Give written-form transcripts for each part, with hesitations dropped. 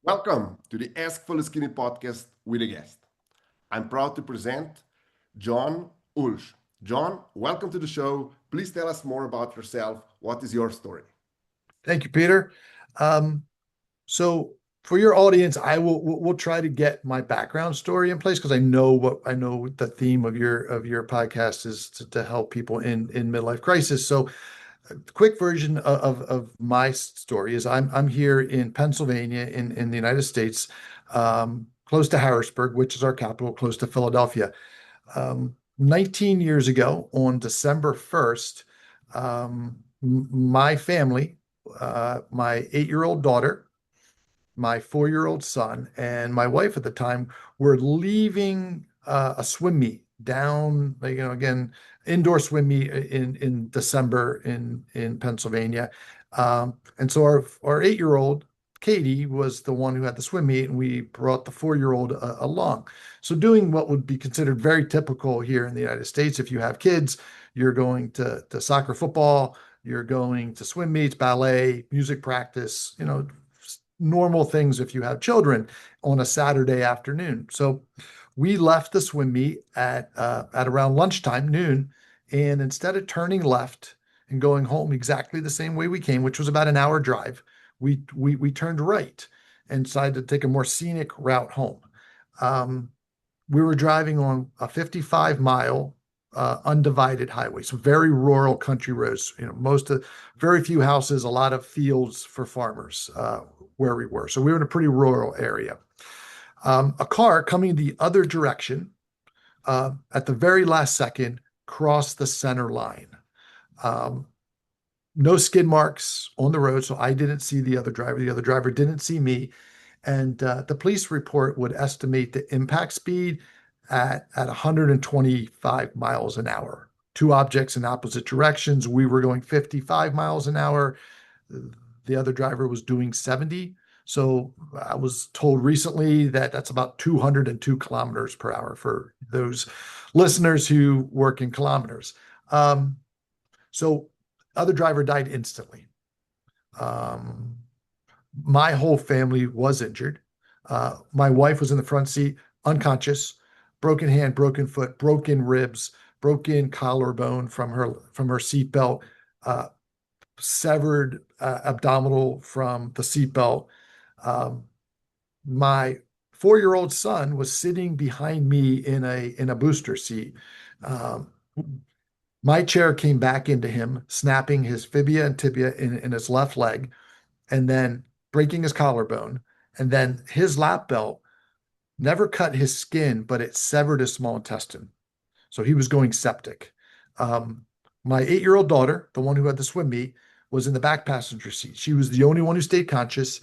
Welcome to the Ask Faleskini podcast with a guest. I'm proud to present John Ulsh. John, welcome to the show. Please tell us more about yourself. What is your story? Thank you, Peter. Um, so for your audience, we'll try to get my background story in place because I know the theme of your podcast is to help people in midlife crisis. So the quick version of my story is I'm here in Pennsylvania in the United States, close to Harrisburg, which is our capital, close to Philadelphia. 19 years ago, on December 1st, my family, my 8-year-old daughter, my 4-year-old son, and my wife at the time were leaving a swim meet down, again, indoor swim meet in December in Pennsylvania. And so our 8-year-old Katie was the one who had the swim meet, and we brought the 4-year-old along. So doing what would be considered very typical here in the United States, if you have kids, you're going to soccer, football, you're going to swim meets, ballet, music practice, normal things if you have children on a Saturday afternoon. So we left the swim meet at around lunchtime, noon, and instead of turning left and going home exactly the same way we came, which was about an hour drive, we turned right and decided to take a more scenic route home. Um, we were driving on a 55-mile undivided highway, so very rural country roads. Very few houses, a lot of fields for farmers where we were. So we were in a pretty rural area. A car coming the other direction at the very last second crossed the center line. Um, no skid marks on the road, so I didn't see the other driver. The other driver didn't see me. And the police report would estimate the impact speed at 125 miles an hour. Two objects in opposite directions. We were going 55 miles an hour. The other driver was doing 70. So I was told recently that that's about 202 kilometers per hour for those listeners who work in kilometers. So other driver died instantly. Um, my whole family was injured. My wife was in the front seat, unconscious, broken hand, broken foot, broken ribs, broken collarbone from her seatbelt, uh, severed abdominal from the seatbelt. Um, my 4-year-old son was sitting behind me in a booster seat. Um, my chair came back into him, snapping his fibia and tibia in his left leg, and then breaking his collarbone. And then his lap belt never cut his skin, but it severed his small intestine. So he was going septic. Um, my 8-year-old daughter, the one who had the swim meet, was in the back passenger seat. She was the only one who stayed conscious.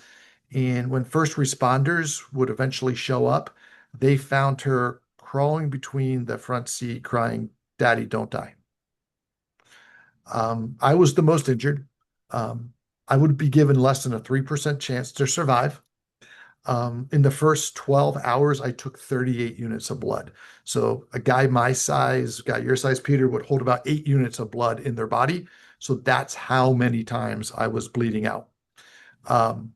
And when first responders would eventually show up, they found her crawling between the front seat, crying, "Daddy, don't die." I was the most injured. Um, I would be given less than a 3% chance to survive. In the first 12 hours, I took 38 units of blood. So a guy my size, a guy your size, Peter, would hold about 8 units of blood in their body. So that's how many times I was bleeding out. Um,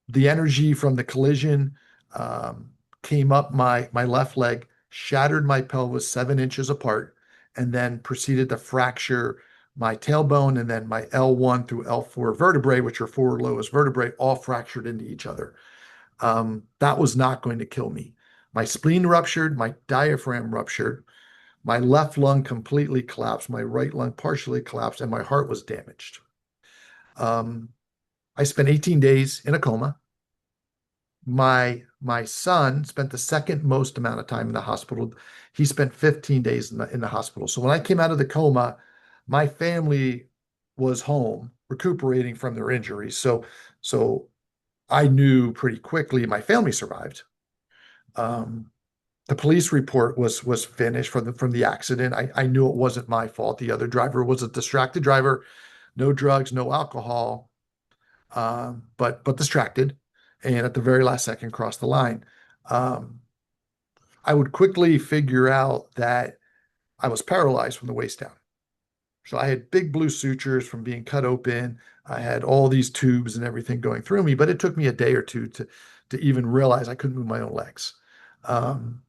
the energy from the collision um, came up my left leg, shattered my pelvis 7 inches apart, and then proceeded to fracture my tailbone and then my L1 through L4 vertebrae, which are four lowest vertebrae, all fractured into each other. That was not going to kill me. My spleen ruptured, my diaphragm ruptured, my left lung completely collapsed, my right lung partially collapsed, and my heart was damaged. Um, I spent 18 days in a coma. My son spent the second most amount of time in the hospital. He spent 15 days in the hospital. So when I came out of the coma, my family was home recuperating from their injuries. So I knew pretty quickly my family survived. Um, the police report was finished from the accident. I knew it wasn't my fault. The other driver was a distracted driver, no drugs, no alcohol, but distracted, and at the very last second crossed the line. Um, I would quickly figure out that I was paralyzed from the waist down. So I had big blue sutures from being cut open. I had all these tubes and everything going through me, but it took me a day or two to even realize I couldn't move my own legs. Um,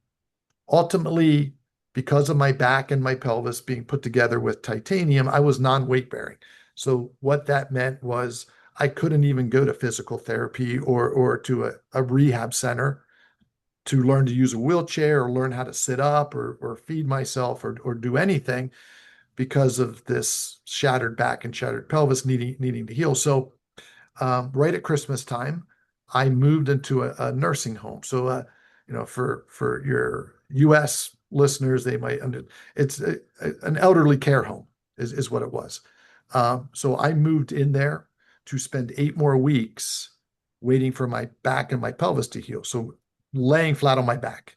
Ultimately, because of my back and my pelvis being put together with titanium, I was non-weight bearing. So what that meant was I couldn't even go to physical therapy or to a rehab center to learn to use a wheelchair or learn how to sit up or feed myself or do anything because of this shattered back and shattered pelvis needing to heal. So right at Christmas time, I moved into a nursing home. So for your U.S. listeners, they might it's an elderly care home is what it was. So I moved in there to spend 8 more weeks waiting for my back and my pelvis to heal. So laying flat on my back,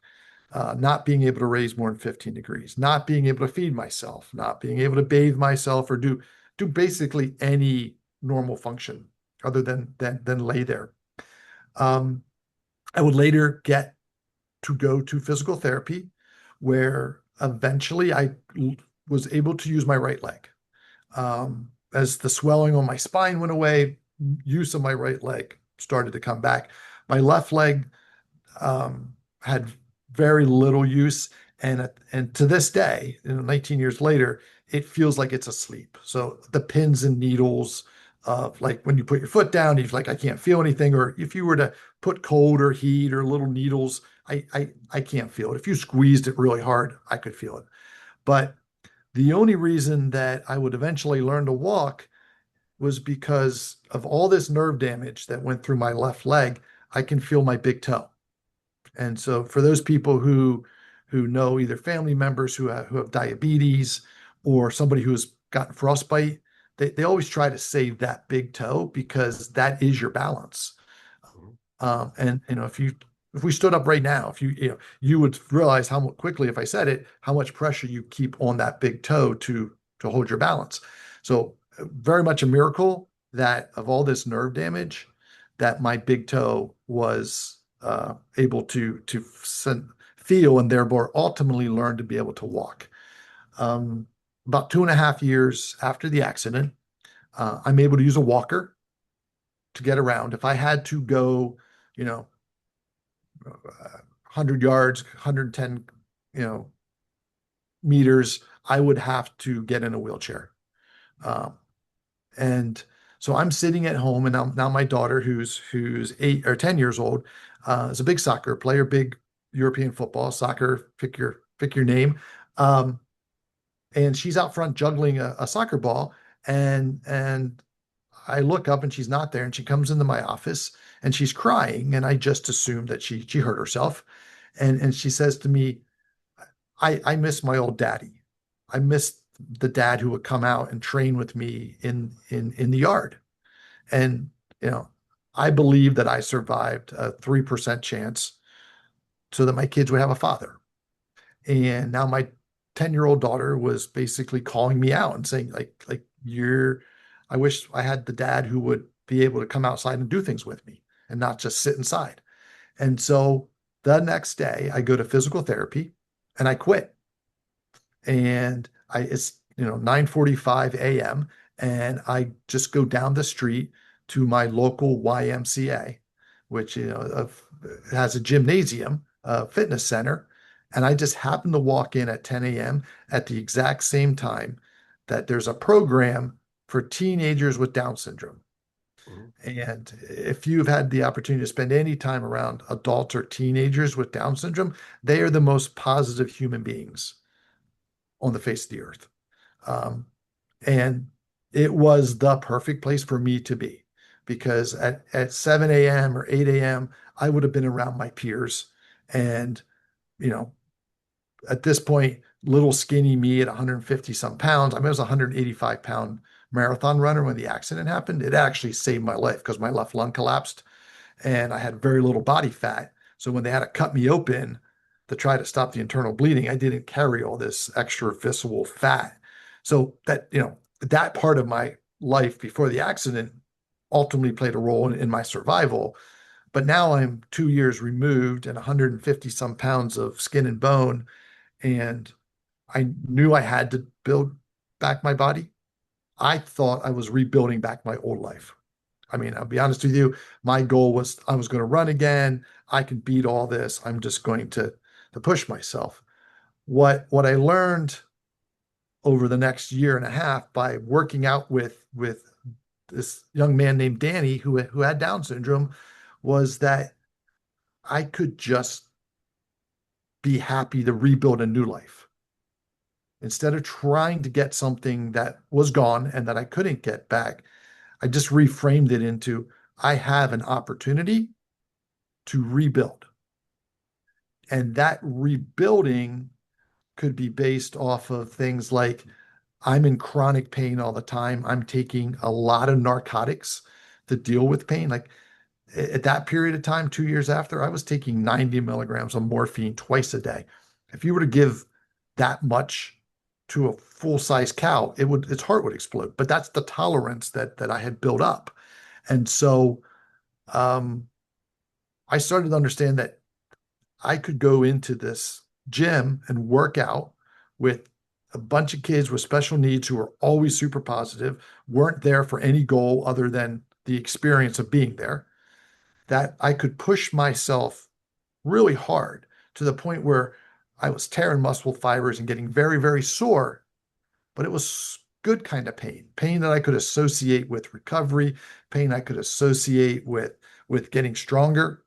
not being able to raise more than 15 degrees, not being able to feed myself, not being able to bathe myself or do basically any normal function other than lay there. Um, I would later get to go to physical therapy, where eventually I was able to use my right leg. As the swelling on my spine went away, use of my right leg started to come back. My left leg had very little use, and to this day, 19 years later, it feels like it's asleep. So the pins and needles of like when you put your foot down, you're like, I can't feel anything. Or if you were to put cold or heat or little needles, I can't feel it. If you squeezed it really hard, I could feel it. But the only reason that I would eventually learn to walk was because of all this nerve damage that went through my left leg. I can feel my big toe. And so for those people who know either family members who have diabetes or somebody who has gotten frostbite, they always try to save that big toe because that is your balance. Mhm. And if we stood up right now, if you would realize how quickly, if I said it, how much pressure you keep on that big toe to hold your balance. So very much a miracle that of all this nerve damage, that my big toe was able to feel and therefore ultimately learn to be able to walk. Um, about 2.5 years after the accident, I'm able to use a walker to get around. If I had to go, you know, 100 yards, 110, you know, meters, I would have to get in a wheelchair. Um, and so I'm sitting at home, and now my daughter, who's 8 or 10 years old, is a big soccer player, big European football, soccer, pick your name. Um, and she's out front juggling a soccer ball, and I look up and she's not there, and she comes into my office and she's crying, and I just assumed that she hurt herself. And she says to me, I miss my old daddy. I miss the dad who would come out and train with me in the yard. And you know, I believe that I survived a 3% chance so that my kids would have a father. And now my 10-year-old daughter was basically calling me out and saying, like you're, I wish I had the dad who would be able to come outside and do things with me and not just sit inside. And so the next day I go to physical therapy and I quit. And it's 9:45 a.m. and I just go down the street to my local YMCA, which has a gymnasium, a fitness center, and I just happen to walk in at 10 a.m. at the exact same time that there's a program for teenagers with Down syndrome. Mhm. And if you've had the opportunity to spend any time around adults or teenagers with Down syndrome, they are the most positive human beings on the face of the earth. Um, and it was the perfect place for me to be because at 7 a.m. or 8 a.m., I would have been around my peers. And, you know, at this point, little skinny me at 150 some pounds. I mean, I was a 185-pound marathon runner when the accident happened. It actually saved my life because my left lung collapsed and I had very little body fat. So when they had to cut me open to try to stop the internal bleeding, I didn't carry all this extra visceral fat. So that part of my life before the accident ultimately played a role in my survival. But now I'm 2 years removed and 150 some pounds of skin and bone. And I knew I had to build back my body. I thought I was rebuilding back my old life. I mean, I'll be honest with you, my goal was I was going to run again. I can beat all this. I'm just going to push myself. What I learned over the next year and a half by working out with this young man named Danny who had Down syndrome was that I could just be happy to rebuild a new life. Instead of trying to get something that was gone and that I couldn't get back, I just reframed it into I have an opportunity to rebuild. And that rebuilding could be based off of things like I'm in chronic pain all the time. I'm taking a lot of narcotics to deal with pain. Like at that period of time, 2 years after, I was taking 90 milligrams of morphine twice a day. If you were to give that much to a full-size cow, its heart would explode. But that's the tolerance that I had built up. And so um, I started to understand that I could go into this gym and work out with a bunch of kids with special needs who were always super positive, weren't there for any goal other than the experience of being there, that I could push myself really hard to the point where I was tearing muscle fibers and getting very, very sore, but it was good kind of pain, pain that I could associate with recovery, pain I could associate with getting stronger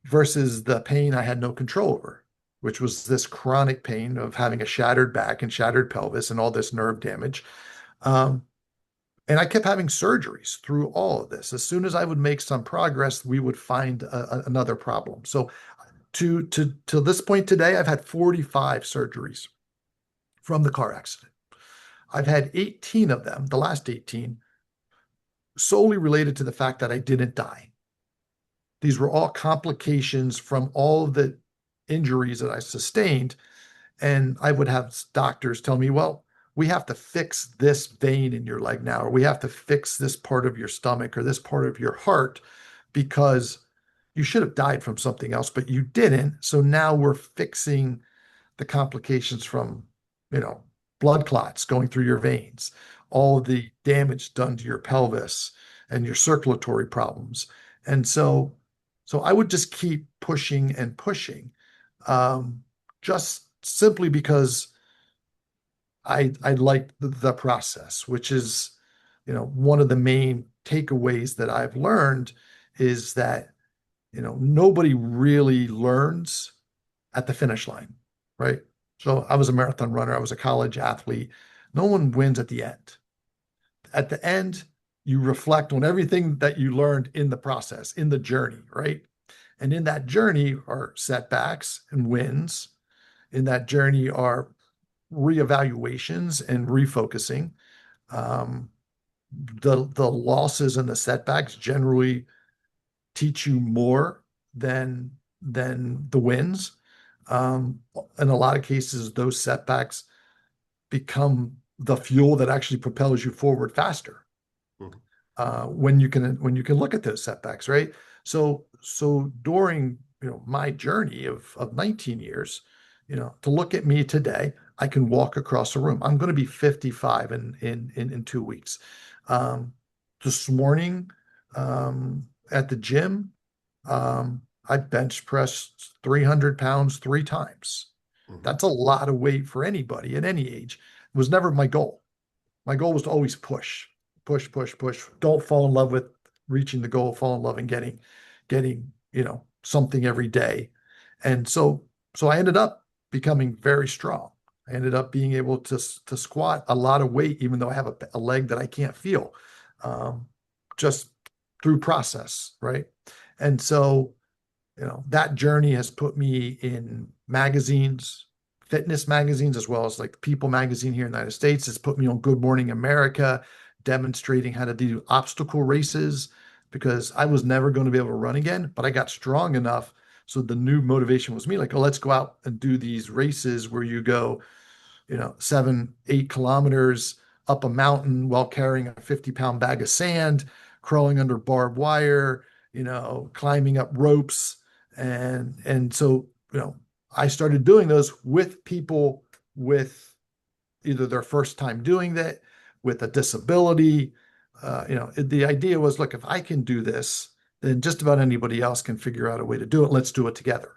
versus the pain I had no control over, which was this chronic pain of having a shattered back and shattered pelvis and all this nerve damage. Um, and I kept having surgeries through all of this. As soon as I would make some progress, we would find another problem. So to this point today, I've had 45 surgeries from the car accident. I've had 18 of them, the last 18, solely related to the fact that I didn't die. These were all complications from all of the injuries that I sustained. And I would have doctors tell me, well, we have to fix this vein in your leg now, or we have to fix this part of your stomach or this part of your heart because you should have died from something else, but you didn't. So now we're fixing the complications from, you know, blood clots going through your veins, all of the damage done to your pelvis and your circulatory problems. And so I would just keep pushing and pushing, just simply because I liked the process, which is, one of the main takeaways that I've learned is that, nobody really learns at the finish line, right? So I was a marathon runner, I was a college athlete. No one wins at the end. At the end, you reflect on everything that you learned in the process, in the journey, right? And in that journey are setbacks and wins. In that journey are reevaluations and refocusing. Um, the losses and the setbacks generally teach you more than the wins. In a lot of cases, those setbacks become the fuel that actually propels you forward faster. Mhm. When you can look at those setbacks, right? So during my journey of 19 years, to look at me today, I can walk across a room. I'm going to be 55 in 2 weeks. Um, this morning at the gym, I bench pressed 300 pounds 3 times. Mhm. That's a lot of weight for anybody at any age. It was never my goal. My goal was to always push, push, push, push. Don't fall in love with reaching the goal, fall in love and getting, something every day. And so I ended up becoming very strong. I ended up being able to squat a lot of weight, even though I have a leg that I can't feel, um, just through process, right? And so that journey has put me in magazines, fitness magazines, as well as like People magazine here in the United States. It's put me on Good Morning America, demonstrating how to do obstacle races because I was never going to be able to run again, but I got strong enough. So the new motivation was me like, oh, let's go out and do these races where you go 7, 8 kilometers up a mountain while carrying a 50-pound bag of sand, crawling under barbed wire, climbing up ropes. And so, I started doing those with people with either their first time doing that with a disability. The idea was, look, if I can do this, then just about anybody else can figure out a way to do it. Let's do it together.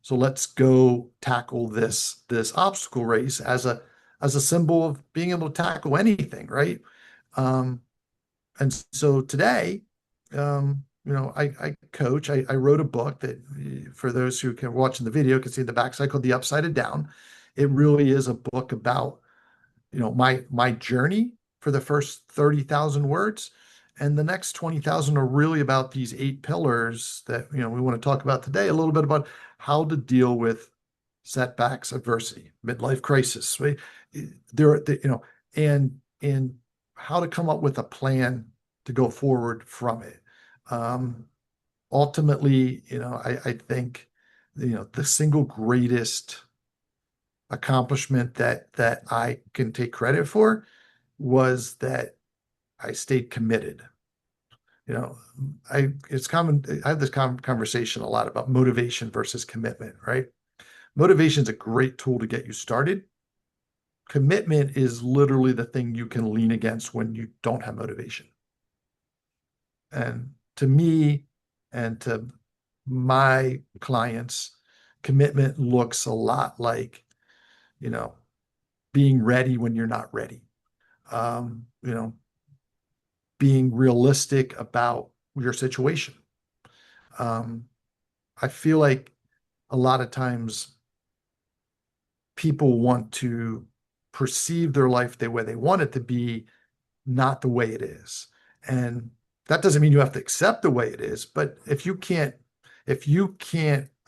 So let's go tackle this obstacle race as a symbol of being able to tackle anything, right? Um, and so today, I coach. I wrote a book that, for those who can watch in the video, can see the backside, called The Upside Down. It really is a book about, my journey for the first 30,000 words. And the next 20,000 are really about these 8 pillars that, we want to talk about today, a little bit about how to deal with setbacks, adversity, midlife crisis, right? And how to come up with a plan to go forward from it. Um, Ultimately, I think, the single greatest accomplishment that I can take credit for was that I stayed committed. You know, it's common. I have this conversation a lot about motivation versus commitment, right? Motivation is a great tool to get you started. Commitment is literally the thing you can lean against when you don't have motivation. And to me and to my clients, commitment looks a lot like, you know, being ready when you're not ready. Um, you know, being realistic about your situation. Um, I feel like a lot of times people want to perceive their life the way they want it to be, not the way it is. And that doesn't mean you have to accept the way it is, but if you can't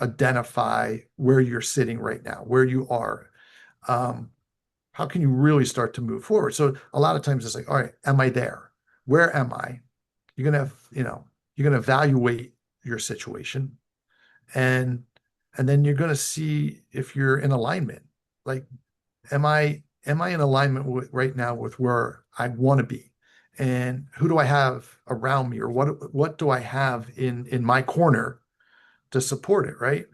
identify where you're sitting right now, where you are, um, how can you really start to move forward? So a lot of times it's like, all right, am I there? Where am I? You're gonna evaluate your situation, and then you're gonna see if you're in alignment. Like, am I in alignment right now with where I want to be? And who do I have around me, or what do I have in my corner to support it, right?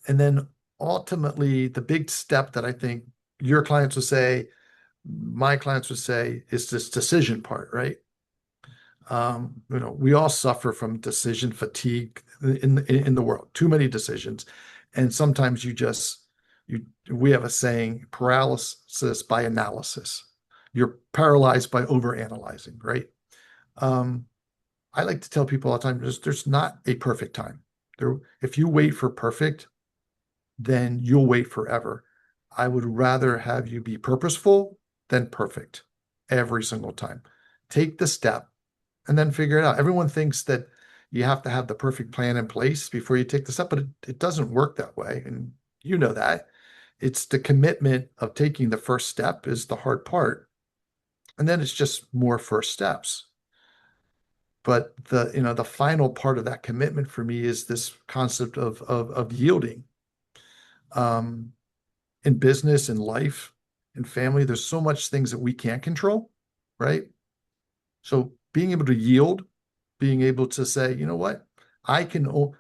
And then ultimately, the big step that I think your clients would say, my clients would say, is this decision part, right? We all suffer from decision fatigue in the world, too many decisions. And sometimes we have a saying, paralysis by analysis. You're paralyzed by overanalyzing, right? Um, I like to tell people all the time, there's not a perfect time. If you wait for perfect, then you'll wait forever. I would rather have you be purposeful than perfect every single time. Take the step and then figure it out. Everyone thinks that you have to have the perfect plan in place before you take the step, but it doesn't work that way. And you know that. It's the commitment of taking the first step is the hard part. And then it's just more first steps. But the final part of that commitment for me is this concept of yielding. Um, in business, in life, in family, there's so much things that we can't control, right? So being able to yield, being able to say, you know what, I can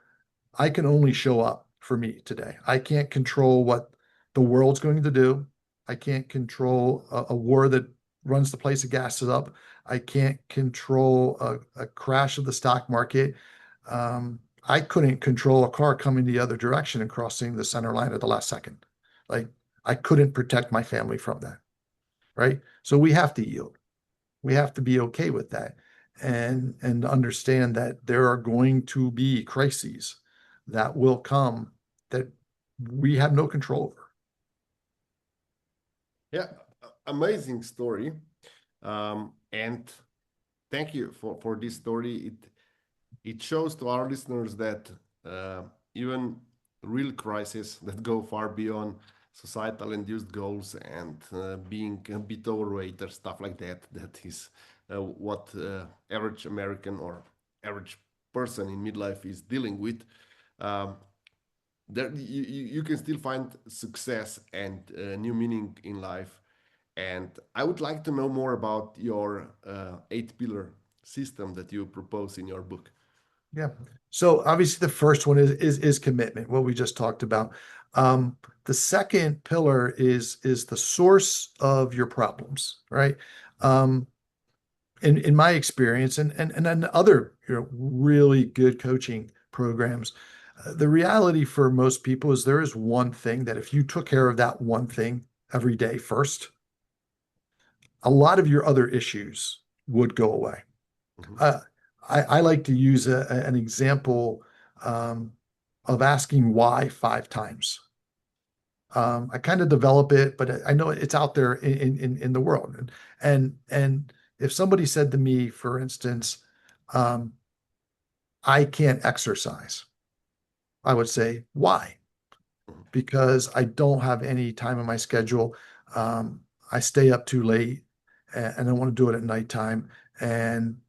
I can only show up for me today. I can't control what the world's going to do. I can't control a war that runs the place and gasses up. I can't control a crash of the stock market. I couldn't control a car coming the other direction and crossing the center line at the last second. Like, I couldn't protect my family from that, right? So we have to yield. We have to be okay with that, and understand that there are going to be crises that will come that we have no control over. Yeah, amazing story. And thank you for this story. It shows to our listeners that even real crises that go far beyond societal induced goals and being a bit overweight or stuff like that, that is what average American or average person in midlife is dealing with. Um, there you can still find success and new meaning in life. And I would like to know more about your 8 pillar system that you propose in your book. Yeah. So obviously the first one is commitment, what we just talked about. The second pillar is the source of your problems, right? Um, in my experience and then other really good coaching programs, the reality for most people is there is one thing that if you took care of that one thing every day first, a lot of your other issues would go away. Mhm. Uh, I like to use an example um, of asking why 5 times. I kind of develop it, but I know it's out there in the world. And if somebody said to me, for instance, um, I can't exercise, I would say, why? Mhm. Because I don't have any time in my schedule. Um, I stay up too late and I want to do it at nighttime and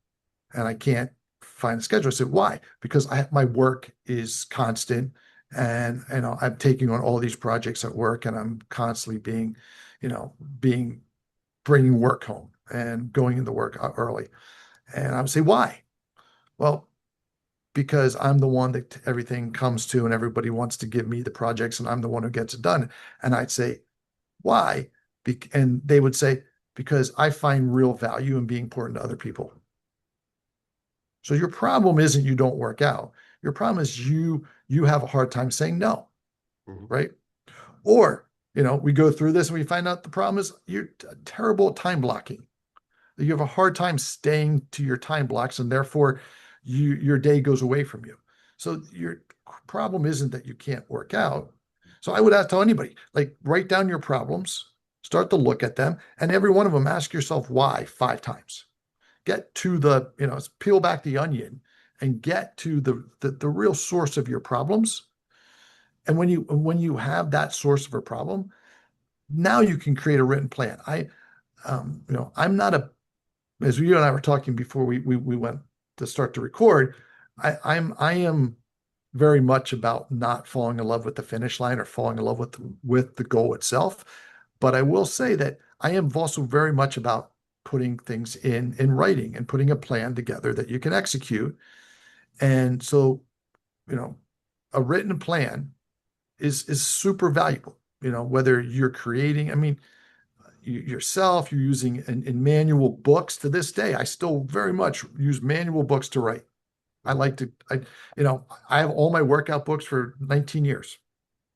and I can't find a schedule. I said, why? Because my work is constant and I'm taking on all these projects at work and I'm constantly you know, being bringing work home and going into work early. And I would say, why? Well, because I'm the one that everything comes to and everybody wants to give me the projects and I'm the one who gets it done. And I'd say, why? And they would say, because I find real value in being important to other people. So your problem isn't you don't work out. Your problem is you have a hard time saying no, Mhm. right? Or, we go through this and we find out the problem is you're terrible at time blocking. You have a hard time staying to your time blocks and therefore your day goes away from you. So your problem isn't that you can't work out. So I would tell anybody, like write down your problems, start to look at them, and every one of them ask yourself why 5 times. Get to peel back the onion and get to the real source of your problems. And when you have that source of a problem, now you can create a written plan. I'm not as you and I were talking before we went to start to record. I am very much about not falling in love with the finish line or falling in love with the goal itself. But I will say that I am also very much about putting things in writing and putting a plan together that you can execute. And so, you know, a written plan is super valuable. Whether you're creating, I mean, yourself, you're using in manual books to this day. I still very much use manual books to write. I Mhm. like to, I have all my workout books for 19 years,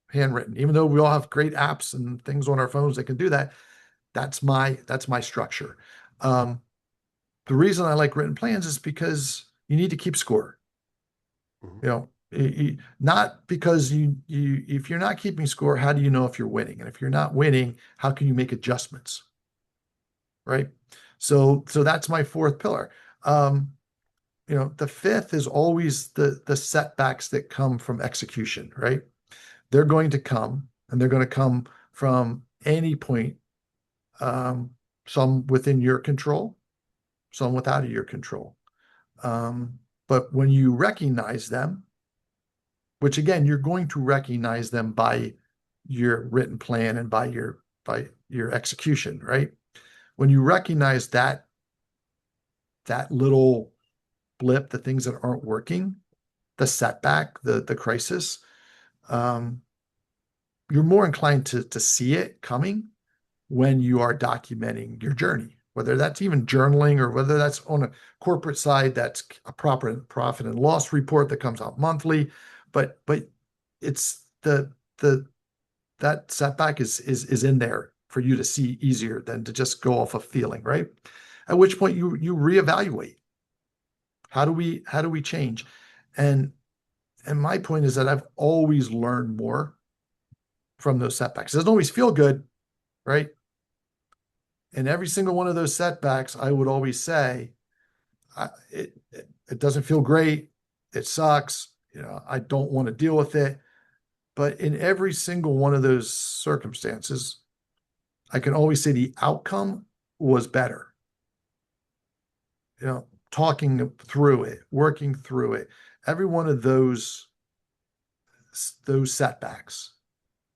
handwritten. Even though we all have great apps and things on our phones that can do that, that's my structure. Um, the reason I like written plans is because you need to keep score. Mhm. Not because if you're not keeping score, how do you know if you're winning? And if you're not winning, how can you make adjustments? Right? So that's my fourth pillar. Um, the fifth is always the setbacks that come from execution, right? They're going to come and they're going to come from any point, um, some within your control, some without of your control. Um, but when you recognize them, which again, you're going to recognize them by your written plan and by your execution, right? When you recognize that little blip, the things that aren't working, the setback, the crisis, um, you're more inclined to see it coming when you are documenting your journey, whether that's even journaling or whether that's on a corporate side, that's a proper profit and loss report that comes out monthly. But it's the that setback is in there for you to see easier than to just go off of feeling, right? At which point you reevaluate. How do we change? And and my point is that I've always learned more from those setbacks. It doesn't always feel good, right? And every single one of those setbacks, I would always say, it doesn't feel great. It sucks. I don't want to deal with it. But in every single one of those circumstances, I can always say the outcome was better. Talking through it, working through it. Every one of those setbacks,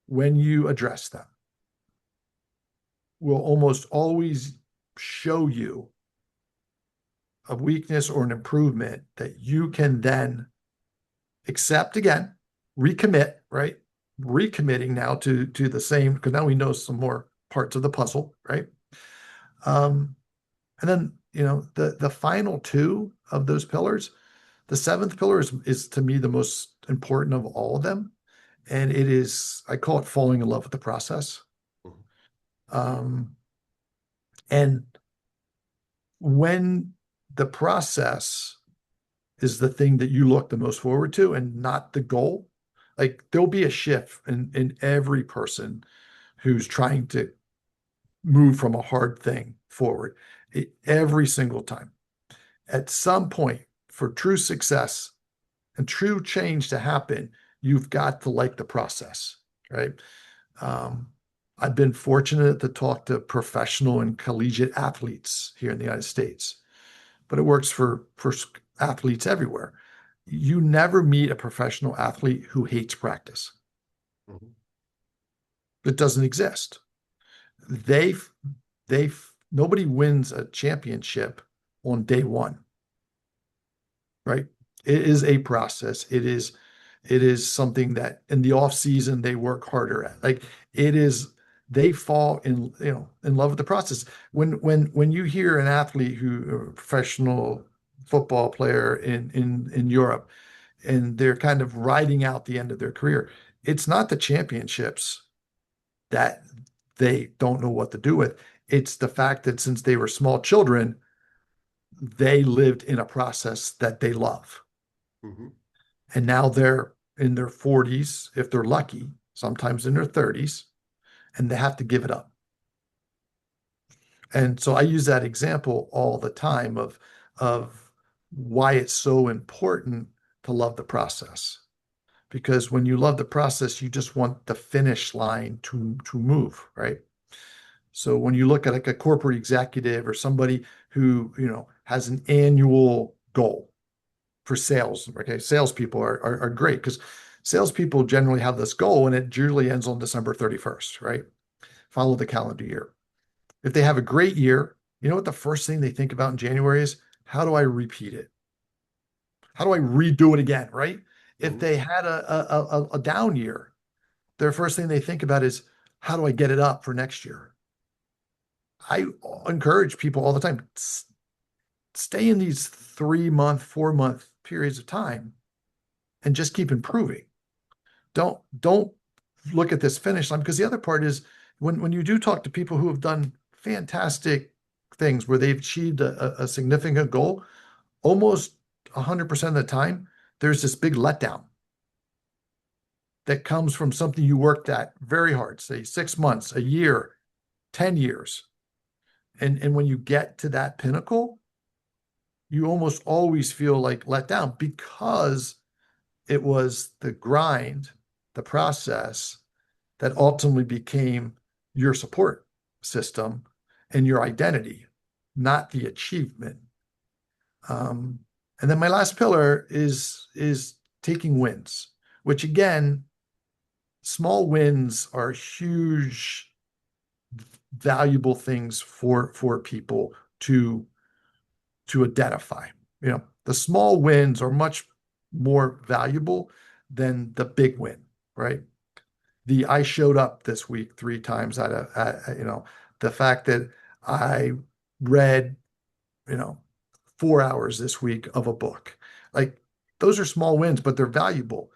when you address them, will almost always show you a weakness or an improvement that you can then accept again, recommit, right? Recommitting now to the same, because now we know some more parts of the puzzle, right? Um, And then, the final two of those pillars, the seventh pillar is to me the most important of all of them. And it is, I call it falling in love with the process. Mhm. Um, and when the process is the thing that you look the most forward to and not the goal, like there'll be a shift in every person who's trying to move from a hard thing forward every single time. At some point, for true success and true change to happen, you've got to like the process, right? Um, I've been fortunate to talk to professional and collegiate athletes here in the United States, but it works for athletes everywhere. You never meet a professional athlete who hates practice. Mhm. It doesn't exist. They've nobody wins a championship on day one, right? It is a process. It is something that in the off season they work harder at. Like it is, they fall in love with the process. When you hear an athlete who a professional football player in Europe and they're kind of riding out the end of their career, it's not the championships that they don't know what to do with. It's the fact that since they were small children, they lived in a process that they love. Mhm. And now they're in their 40s, if they're lucky, sometimes in their 30s, and they have to give it up. And so I use that example all the time of why it's so important to love the process. Because when you love the process, you just want the finish line to move, right? So when you look at like a corporate executive or somebody who, has an annual goal for sales, okay, salespeople are great because salespeople generally have this goal and it usually ends on December 31st, right? Follow the calendar year. If they have a great year, you know what the first thing they think about in January is? How do I repeat it? How do I redo it again, right? If Mhm. they had a down year, their first thing they think about is how do I get it up for next year? I encourage people all the time, stay in these 3 month, 4 month periods of time and just keep improving. Don't look at this finish line because the other part is when you do talk to people who have done fantastic things where they've achieved a significant goal, almost 100% of the time, there's this big letdown that comes from something you worked at very hard, say 6 months, a year, 10 years. And when you get to that pinnacle, you almost always feel like let down because it was the grind, the process that ultimately became your support system and your identity, not the achievement. Um, and then my last pillar is taking wins, which again, small wins are huge, valuable things for people to identify. The small wins are much more valuable than the big win, right? The I showed up this week 3 times the fact that I read, you know, 4 hours this week of a book. Like those are small wins, but they're valuable.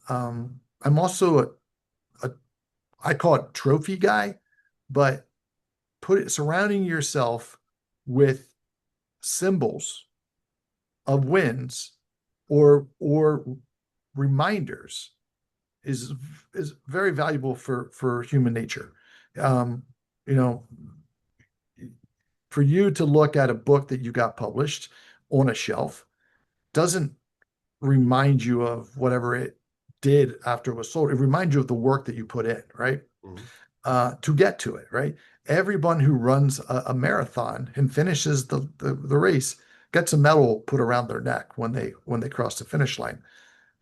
I'm also a I call it trophy guy, but surrounding yourself with symbols of wins or reminders is is very valuable for human nature. Um, you know, for you to look at a book that you got published on a shelf doesn't remind you of whatever it did after it was sold. It reminds you of the work that you put in, right? Mhm. To get to it, right? Everyone who runs a marathon and finishes the race gets a medal put around their neck when they cross the finish line.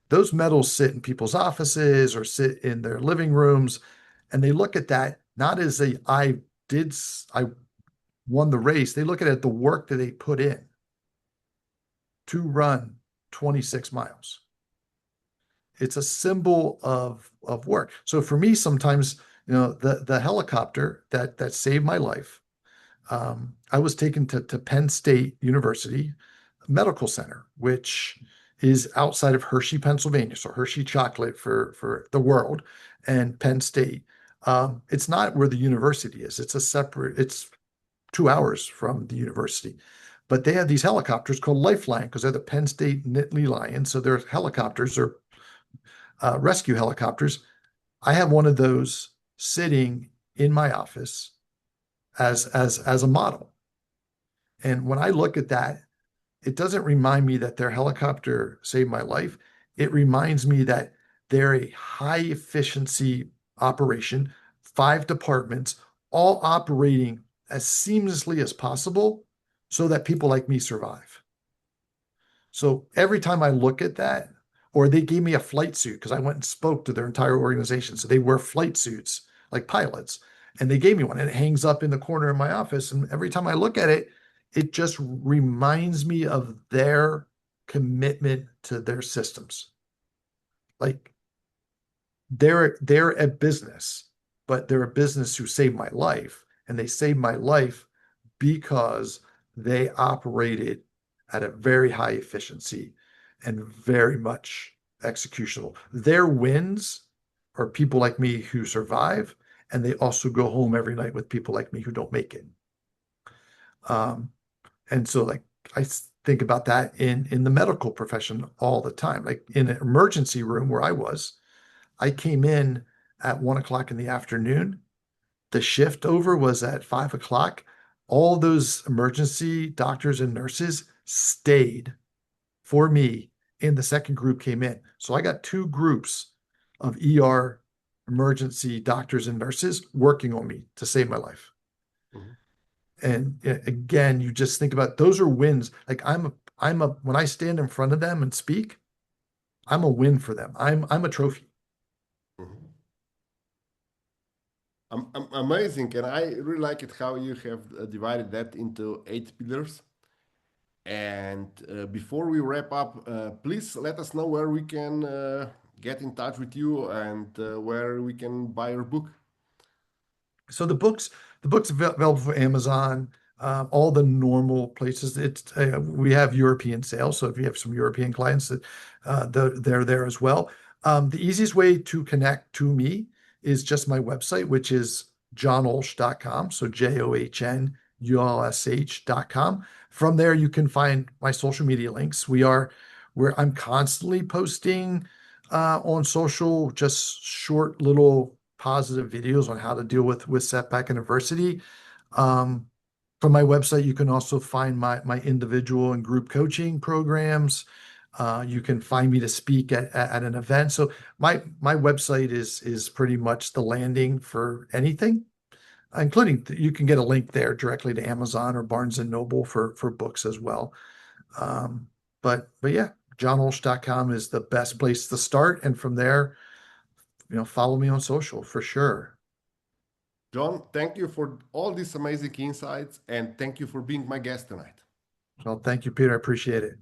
Those medals sit in people's offices or sit in their living rooms, and they look at that not as I won the race. They look at it the work that they put in to run 26 miles. It's a symbol of work. So for me, sometimes the helicopter that saved my life, I was taken to Penn State University Medical Center, which is outside of Hershey, Pennsylvania. So Hershey chocolate for the world, and Penn State. It's not where the university is. It's 2 hours from the university. But they have these helicopters called Lifeline because they're the Penn State Nittany Lions. So their helicopters are rescue helicopters. I have one of those sitting in my office as a model. And when I look at that, it doesn't remind me that their helicopter saved my life. It reminds me that they're a high efficiency operation, 5 departments, all operating as seamlessly as possible so that people like me survive. So every time I look at that, or they gave me a flight suit because I went and spoke to their entire organization. So they wear flight suits like pilots, and they gave me one, and it hangs up in the corner of my office. And every time I look at it, it just reminds me of their commitment to their systems. Like they're a business, but they're a business who saved my life, and they saved my life because they operated at a very high efficiency and very much executional. Their wins are people like me who survive, and they also go home every night with people like me who don't make it. Um, and so like I think about that in the medical profession all the time. Like in an emergency room where I came in at 1 o'clock in the afternoon. The shift over was at 5 o'clock. All those emergency doctors and nurses stayed for me, and the second group came in. So I got 2 groups of ER emergency doctors and nurses working on me to save my life. Mhm. And again, you just think about those are wins. Like when I stand in front of them and speak, I'm a win for them. I'm a trophy. Mhm. Amazing, and I really like it how you have divided that into 8 pillars. And before we wrap up, please let us know where we can get in touch with you and where we can buy your book. So the book's available for Amazon, all the normal places. We have European sales, so if you have some European clients that they're there as well. The easiest way to connect to me is just my website, which is johnulsh.com. So JOHNULSH.com. From there, you can find my social media links. Where I'm constantly posting on social, just short little positive videos on how to deal with setback and adversity. Um, from my website, you can also find my individual and group coaching programs. You can find me to speak at an event. So my website is pretty much the landing for anything, including you can get a link there directly to Amazon or Barnes and Noble for books as well. Um, but yeah, johnulsh.com is the best place to start, and from there, follow me on social for sure. John, thank you for all these amazing insights and thank you for being my guest tonight. Well, thank you, Peter. I appreciate it.